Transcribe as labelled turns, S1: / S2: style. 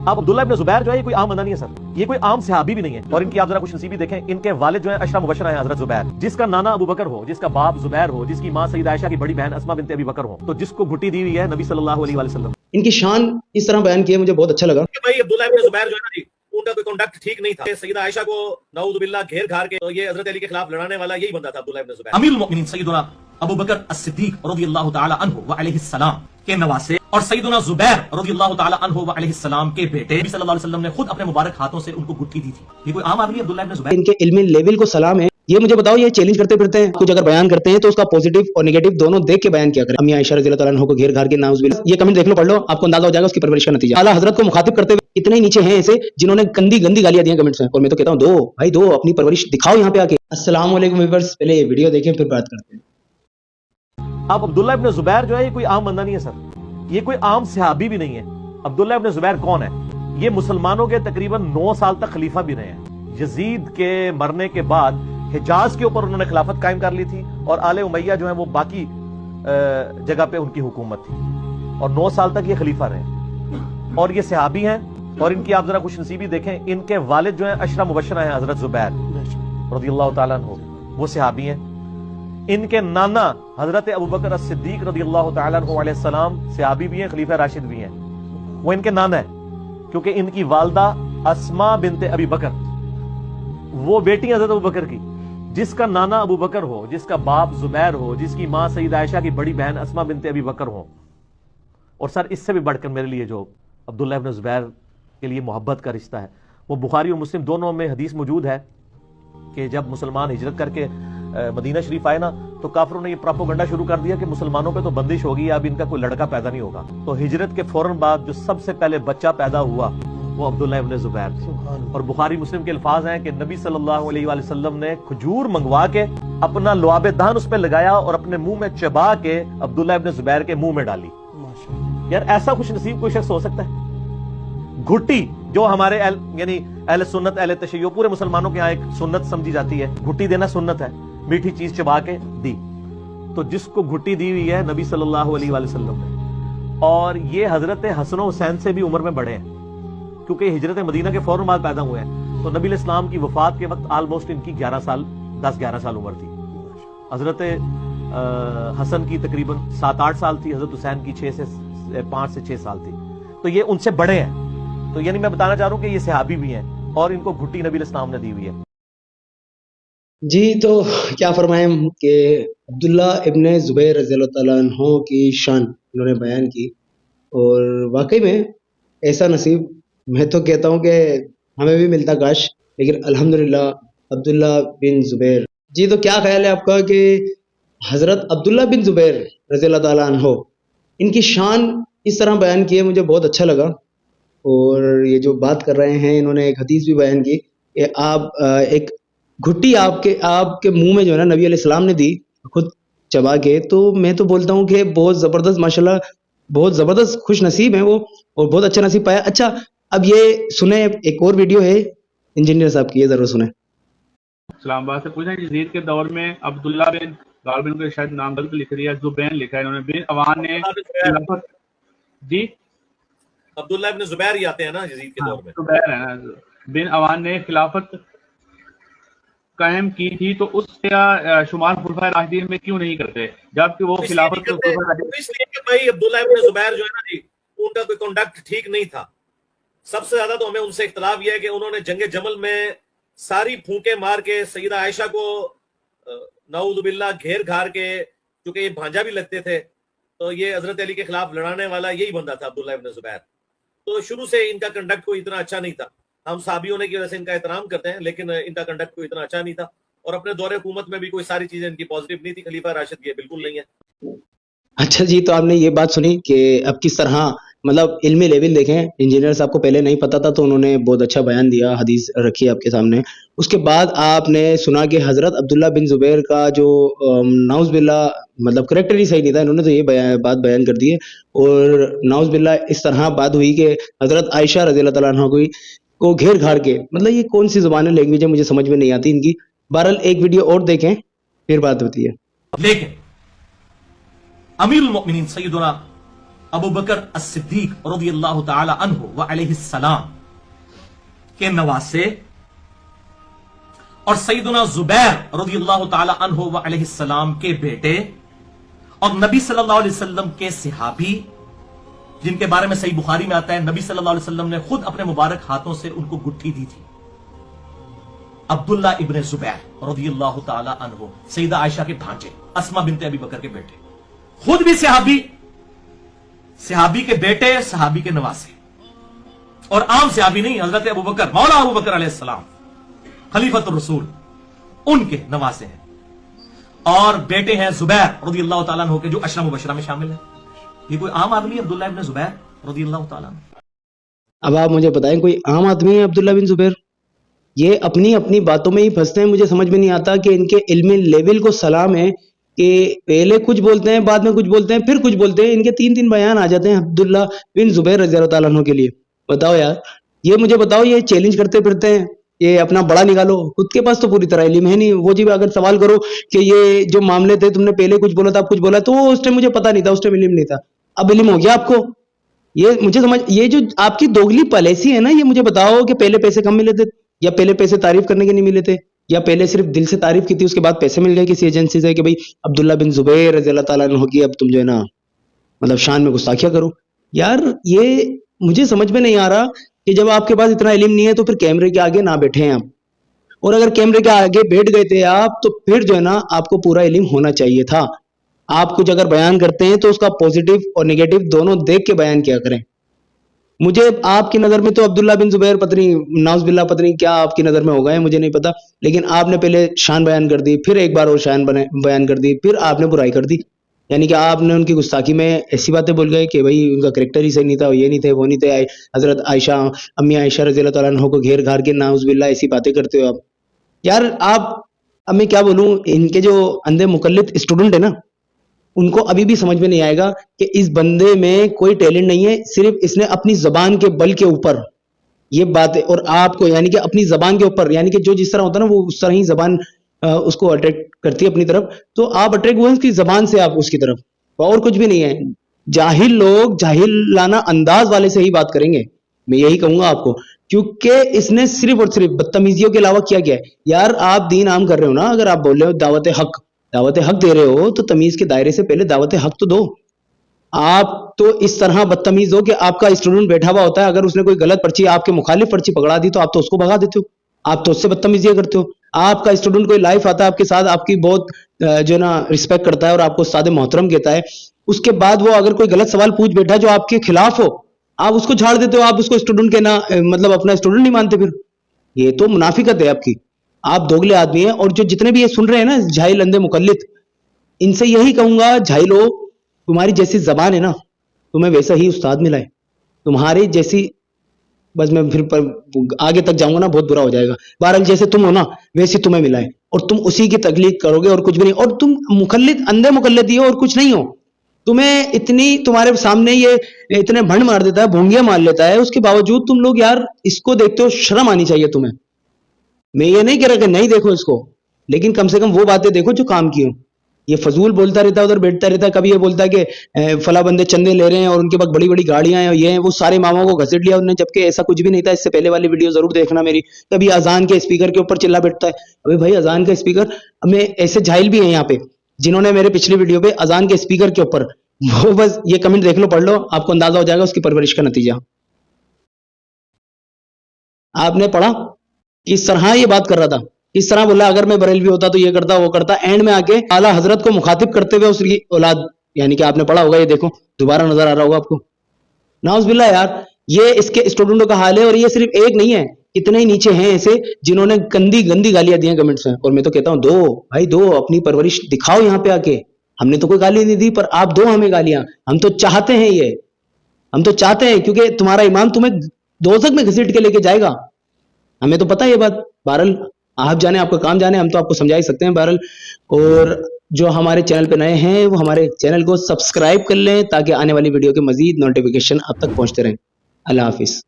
S1: अब अब्दुल्ला इब्न जुबैर जो है ये कोई आम बंदा नहीं है सर, ये कोई आम सहाबी भी नहीं है। और इनकी आप जरा कुछ नसीबी देखें, इनके वालिद जो है अशरा मुबशरा है हजरत जुबैर, जिसका नाना अबू बकर हो, जिसका बाप जुबैर हो, जिसकी माँ सईदा आयशा की बड़ी बहन अस्मा बिनते अबी बकर हो, तो जिसको घुट्टी दी हुई है नबी सल्लल्लाहु अलैहि वसल्लम।
S2: इनकी शान इस तरह बयान किया, मुझे बहुत अच्छा लगा
S1: कि भाई अब्दुल्ला इब्न जुबैर जो है ना, उनका कोई कंडक्ट ठीक नहीं था। सईदा आयशा को नऊजुबिल्लाह घेर घार के तो ये हजरत अली के खिलाफ लड़ाने वाला यही बंदा था अब्दुल्ला इब्न जुबैर। अमीरुल मोमिनीन सैयदना अबू बकर as-सिद्दीक रज़ियल्लाहु तआला अन्हु व अलैहिस्सलाम के नवासे और सैयदना जुबैर रज़ियल्लाहु तआला अन्हु व अलैहिस्सलाम के बेटे नबी सल्लल्लाहु अलैहि वसल्लम ने खुद अपने मुबारक हाथों से उनको गुट्टी दी थी। ये कोई आम आदमी अब्दुल्ला इब्न जुबैर।
S2: इनके इल्मी लेवल को सलाम है। ये मुझे बताओ, ये चैलेंज करते फिरते हैं, कुछ अगर बयान करते हैं तो उसका पॉजिटिव और नेगेटिव दोनों देख के बयान किया करें। अम्मी आयशा रज़ियल्लाहु तआला अन्हा को घेर घार के नाउज़ुबिल्लाह, ये कमेंट देख लो, पढ़ लो, आपको अंदाजा हो जाएगा उसकी परवरिश का नतीजा। आला हजरत को मुखातिब करते हुए कितने ही नीचे हैं ऐसे जिन्होंने गंदी गंदी गालियां दी हैं कमेंट्स में, और मैं तो कहता हूं दो भाई, दो अपनी परवरिश दिखाओ यहाँ पे आके। अस्सलाम वालेकुम व्यूअर्स, पहले ये वीडियो देखें फिर बात करते हैं।
S1: अब अब्दुल्ला इब्न जुबैर जो है ये कोई आम बंदा नहीं है सर, ये कोई आम सहाबी भी नहीं है। अब्दुल्ला इब्न जुबैर कौन है? ये मुसलमानों के तकरीबन 9 साल तक खलीफा भी रहे हैं। यजीद के मरने के बाद हिजाज के ऊपर उन्होंने खिलाफत कायम कर ली थी और आले उमैया जो है वो बाकी जगह पे उनकी हुकूमत थी, और 9 साल तक ये खलीफा रहे और ये सहाबी हैं। और इनकी आप जरा खुश नसीबी देखें, इनके वालिद जो है अशरा मुबशरा है हजरत जुबैर रज़ियल्लाहु तआला अन्हु, वो सहाबी हैं। इनके नाना हजरत अबू बकर as-सिद्दीक रज़ियल्लाहु तआला अन्हु अलैहिस्सलाम सहाबी भी हैं, खलीफा राशिद भी हैं। वो इनके नाना है क्योंकि इनकी वालदा अस्मा बिनते अबी बकर, वो बेटी हजरत अबू बकर की, जिसका नाना अबू बकर हो, जिसका बाप जुबैर हो, जिसकी माँ सईदा आयशा की बड़ी बहन अस्मा बिनते अबी बकर हो। और सर इससे भी बढ़कर मेरे लिए जो अब्दुल्ला इब्न जुबैर के लिए मोहब्बत का रिश्ता है, वो बुखारी और मुस्लिम दोनों में हदीस मौजूद है कि जब मुसलमान हिजरत करके मदीना शरीफ आए ना, तो काफिरों ने ये प्रोपेगेंडा शुरू कर दिया कि मुसलमानों पे तो बंदिश होगी, अब इनका कोई लड़का पैदा नहीं होगा। तो हिजरत के फौरन बाद जो सबसे पहले बच्चा पैदा हुआ वो अब्दुल्ला इब्न जुबैर थे। और बुखारी मुस्लिम के अल्फाज हैं कि नबी सल्लल्लाहु अलैहि वसल्लम ने खजूर मंगवा के अपना लुआबे दान उस पर लगाया और अपने मुंह में चबा के अब्दुल्ला इब्न जुबैर के मुंह में डाली। यार ऐसा खुश नसीब कोई शख्स हो सकता है? घुट्टी जो हमारे यानी अहले सुन्नत अहले तशय्युअ पूरे मुसलमानों के यहाँ एक सुन्नत समझी जाती है, घुट्टी देना सुन्नत है, मीठी चीज चबा के दी। तो जिसको घुट्टी दी हुई है नबी सल्लल्लाहु अलैहि वसल्लम ने, और ये हजरत हसन हुसैन से भी उम्र में बड़े हैं क्योंकि हिजरत मदीना के फौरन बाद पैदा हुए हैं। तो नबी इस्लाम की वफात के वक्त ऑलमोस्ट इनकी 10-11 साल उम्र थी। हजरत हसन की तकरीबन 7-8 साल थी, हजरत हुसैन की 5 से 6 साल थी। तो ये उनसे बड़े हैं। तो यानी मैं बताना चाह रहा हूं कि ये सहाबी भी हैं और इनको घुट्टी नबी इस्लाम ने दी हुई है।
S2: जी, तो क्या फरमाएं कि अब्दुल्ला इब्न जुबैर रज़ियल्लाहु तआला अन्हु की शान इन्होंने बयान की, और वाकई में ऐसा नसीब मैं तो कहता हूं कि हमें भी मिलता काश, लेकिन अल्हम्दुलिल्लाह अब्दुल्ला बिन जुबैर। जी, तो क्या ख्याल है आपका कि हजरत अब्दुल्ला बिन जुबैर रज़ियल्लाहु तआला अन्हु, इनकी शान इस तरह बयान की है, मुझे बहुत अच्छा लगा। और ये जो बात कर रहे हैं, इन्होंने एक हदीस भी बयान की कि आप एक घुट्टी आपके मुंह में जो है ना नबी अलैहिस्सलाम ने दी खुद चबा के। तो मैं तो बोलता हूँ कि बहुत ज़बरदस्त, माशाल्लाह बहुत ज़बरदस्त खुश नसीब है वो, और बहुत अच्छा नसीब पाया। अच्छा, अब ये सुने, एक और वीडियो है इंजीनियर साहब की, ये ज़रूर सुने।
S3: इस्लामाबाद से पूछा, यजीद के दौर में अब्दुल्ला बिन गालिब को शायद नाम गलत लिख दिया, जुबैन लिखा है इन्होंने। बिन अवान ने खिलाफत, जी
S1: अब्दुल्ला इब्न जुबैर ही आते हैं ना यजीद के दौर में।
S3: जुबैर है ना। बिन अवान ने खिलाफत कायम की थी, तो उसका शुमार खुलफाए राशिदीन में क्यों नहीं करते, जबकि वो खिलाफत
S1: इसलिए कि भाई अब्दुल्ला इब्न जुबैर जो है ना जी, उनका कोई कंडक्ट ठीक नहीं था। सबसे ज्यादा तो हमें उनसे इख्तलाफ यह है कि उन्होंने जंगे जमल में सारी फूंके मार के सईदा आयशा को नऊजुबिल्लाह घेर घार के, क्योंकि ये भांजा भी लगते थे, तो ये हजरत अली के खिलाफ लड़ाने वाला यही बंदा था अब्दुल्ला इब्न जुबैर। तो शुरू से इनका कंडक्ट कोई इतना अच्छा नहीं था। हम साहबी होने की वजह से इनका एहतराम करते हैं, लेकिन इनका कंडक्ट कोई इतना अच्छा नहीं था। और अपने दौरे हुकूमत में भी कोई सारी चीजें इनकी पॉजिटिव नहीं थी। खलीफा राशिद ये बिल्कुल नहीं है।
S2: अच्छा जी, तो आपने ये बात सुनी कि अब किस तरह मतलब इल्मी लेवल देखें, इंजीनियर साहब को पहले नहीं पता था तो उन्होंने बहुत अच्छा बयान दिया, हदीस रखी आपके सामने। उसके बाद आपने सुना कि हजरत अब्दुल्ला बिन जुबैर का जो नाउज़ बिल्लाह मतलब करेक्टर ही सही नहीं था, इन्होंने तो ये बात बयान कर दी है। और नाउज़ बिल्लाह इस तरह बात हुई कि हजरत आयशा रज़ियल्लाहु तआला अन्हा को घेर घार के, मतलब ये कौन सी जुबान है, लैंग्वेज है, मुझे समझ में नहीं आती इनकी। बहरहाल एक वीडियो और देखें फिर बात होती है।
S1: लेकिन अमीरुल मोमिनीन सैयदना अबू बकर as-सिद्दीक रज़ियल्लाहु ताला अन्हु व अलैहिस्सलाम के नवासे और सैयदना जुबैर रज़ियल्लाहु ताला अन्हु व अलैहिस्सलाम के बेटे और नबी सल्लल्लाहु अलैहि वसल्लम के सहाबी, जिनके बारे में सही बुखारी में आता है नबी सल्लल्लाहु अलैहि वसल्लम ने खुद अपने मुबारक हाथों से उनको गुट्ठी दी थी। अब्दुल्ला इब्ने जुबैर रज़ियल्लाहु ताला अन्हु, सैयदा आयशा के भांजे, अस्मा बिनते अबी बकर के बेटे, खुद भी सहाबी, सहाबी के बेटे, सहाबी के नवासे, और आम सहाबी नहीं, हजरत अबू बकर, मौला अबू बकर अलैहिस्सलाम खलीफतुर रसूल, उनके नवासे हैं। और बेटे हैं जुबैर रज़ियल्लाहु ताला अन्हु के, जो अशरा मुबशरा में शामिल है। ये कोई आम आदमी है अब्दुल्ला इब्ने जुबैर रज़ियल्लाहु ताला अन्हु?
S2: अब आप मुझे बताएं, कोई आम आदमी है अब्दुल्ला बिन जुबैर? ये अपनी अपनी बातों में ही फंसते हैं। मुझे समझ में नहीं आता कि इनके इल्मी लेवल को सलाम है कि पहले कुछ बोलते हैं, बाद में कुछ बोलते हैं, फिर कुछ बोलते हैं। इनके 3-3 बयान आ जाते हैं अब्दुल्ला बिन जुबैर रज़ियल्लाहु ताला अन्हु के लिए। बताओ यार, ये मुझे बताओ, ये चैलेंज करते फिरते हैं, ये अपना बड़ा निकालो, खुद के पास तो पूरी तरह इल्म है नहीं। वो जी अगर सवाल करो कि ये जो मामले थे, तुमने पहले कुछ बोला था, अब कुछ बोला, तो उस टाइम मुझे पता नहीं था, उस टाइम इल्म नहीं था, अब इल्म हो गया आपको। ये मुझे समझ, ये जो आपकी दोगली पॉलिसी है ना, ये मुझे बताओ कि पहले पैसे कम मिले थे, या पहले पैसे तारीफ करने के नहीं मिले थे, या पहले सिर्फ दिल से तारीफ की थी, उसके बाद पैसे मिल गए किसी एजेंसी से कि भाई अब्दुल्ला बिन जुबैर रज़ियल्लाहु ताला अन्हु की अब तुम जो है ना मतलब शान में गुस्ताखिया करो। यार ये मुझे समझ में नहीं आ रहा कि जब आपके पास इतना इल्म नहीं है तो फिर कैमरे के आगे ना बैठे हैं आप, और अगर कैमरे के आगे बैठ गए थे आप तो फिर जो है ना आपको पूरा इल्म होना चाहिए था। आप कुछ अगर बयान करते हैं तो उसका पॉजिटिव और नेगेटिव दोनों देख के बयान किया करें। मुझे आपकी नजर में तो अब्दुल्ला बिन जुबैर पत्नी नाउज़ुबिल्लाह पत्नी क्या आपकी नजर में हो गए मुझे नहीं पता, लेकिन आपने पहले शान बयान कर दी, फिर एक बार और शान बयान कर दी, फिर आपने बुराई कर दी। यानी कि आपने उनकी गुस्ताखी में ऐसी बातें बोल गए कि भाई उनका करेक्टर ही सही नहीं था, ये नहीं थे, वो नहीं थे। हजरत आयशा, अम्मी आयशा रज़ियल्लाहु ताला अन्हा को घेर घार के नाउज़ुबिल्लाह ऐसी बातें करते हो आप। यार आप, अब मैं क्या बोलूं, इनके जो अंधे मुकल्लिद स्टूडेंट है ना, उनको अभी भी समझ में नहीं आएगा कि इस बंदे में कोई टैलेंट नहीं है, सिर्फ इसने अपनी जबान के बल के ऊपर ये बात है, और आपको यानी कि अपनी जबान के ऊपर, यानी कि जो जिस तरह होता है ना वो उस तरह ही जबान उसको अट्रैक्ट करती है अपनी तरफ, तो आप अट्रैक्ट हुए उसकी जबान से, आप उसकी तरफ, और कुछ भी नहीं है। जाहिल लोग जाहिलाना अंदाज वाले से ही बात करेंगे, मैं यही कहूंगा आपको, क्योंकि इसने सिर्फ और सिर्फ बदतमीजियों के अलावा किया गया है। यार आप दीन आम कर रहे हो ना, अगर आप बोल रहे हो दावत हक दे रहे हो तो तमीज के दायरे से पहले दावत हक तो दो। आप तो इस तरह बदतमीज हो कि आपका स्टूडेंट बैठा हुआ होता है, अगर उसने कोई गलत पर्ची, आपके मुखालिफ पर्ची पकड़ा दी तो आप तो उसको भगा देते हो, आप तो उससे बदतमीजी करते हो। आपका स्टूडेंट कोई लाइफ आता है आपके साथ, आपकी बहुत जो ना रिस्पेक्ट करता है और आपको उस्ताद मोहतरम कहता है, उसके बाद वो अगर कोई गलत सवाल पूछ बैठा जो आपके खिलाफ हो, आप उसको झाड़ देते हो, आप उसको स्टूडेंट के ना मतलब अपना स्टूडेंट नहीं मानते। फिर ये तो मुनाफिकत है आपकी, आप दोगले आदमी हैं। और जो जितने भी ये सुन रहे हैं ना जाहिल अंधे मुकल्लिद, इनसे यही कहूंगा, जाहिलो तुम्हारी जैसी जबान है ना, तुम्हें वैसा ही उस्ताद मिला है, तुम्हारी जैसी, बस मैं फिर पर आगे तक जाऊंगा ना बहुत बुरा हो जाएगा। बहरहाल जैसे तुम हो ना वैसे तुम्हें मिला है, और तुम उसी की तकलीफ करोगे और कुछ भी नहीं, और तुम मुकल्लिद अंधे मुकल्लिद ही हो और कुछ नहीं हो। तुम्हें इतनी, तुम्हारे सामने ये इतने भंड मार देता है, भोंगिया मार लेता है, उसके बावजूद तुम लोग यार इसको देखते हो, शर्म आनी चाहिए तुम्हें। मैं ये नहीं कह रहा कि नहीं देखो इसको, लेकिन कम से कम वो बातें देखो जो काम की हो। ये फजूल बोलता रहता है, उधर बैठता रहता है, कभी ये बोलता है कि फला बंदे चंदे ले रहे हैं और उनके पास बड़ी बड़ी गाड़ियां हैं, ये हैं, वो सारे मामाओं को घसीट लिया उन्होंने, जबकि ऐसा कुछ भी नहीं था। इससे पहले वाली वीडियो जरूर देखना मेरी। कभी अजान के स्पीकर के ऊपर चिल्ला बैठता है, अबे भाई अजान का स्पीकर, हमें ऐसे जाहिल भी हैं यहाँ पे जिन्होंने मेरे पिछली वीडियो पे अजान के स्पीकर के ऊपर, वो बस ये कमेंट देख लो, पढ़ लो, आपको अंदाजा हो जाएगा उसकी परवरिश का नतीजा। आपने पढ़ा किस तरह ये बात कर रहा था, इस तरह बोला अगर मैं बरेलवी होता तो ये करता वो करता, एंड में आके आला हजरत को मुखातिब करते हुए उसकी औलाद, यानी कि आपने पढ़ा होगा, ये देखो दोबारा नजर आ रहा होगा आपको। नाउज़ुबिल्लाह यार, ये इसके स्टूडेंटों का हाल है, और ये सिर्फ एक नहीं है, कितने ही नीचे हैं ऐसे जिन्होंने गंदी गंदी गालियां दी हैं कमेंट्स में। और मैं तो कहता हूं दो भाई, दो, अपनी परवरिश दिखाओ यहाँ पे आके। हमने तो कोई गाली नहीं दी, पर आप दो हमें गालियां, हम तो चाहते हैं, ये हम तो चाहते हैं, क्योंकि तुम्हारा ईमान तुम्हें दोज़ख में घसीट के लेके जाएगा, हमें तो पता है ये बात। बहरहाल आप जाने, आपका काम जाने, हम तो आपको समझा ही सकते हैं। बहरहाल, और जो हमारे चैनल पे नए हैं वो हमारे चैनल को सब्सक्राइब कर लें ताकि आने वाली वीडियो के मजीद नोटिफिकेशन अब तक पहुंचते रहें। अल्लाह हाफिज।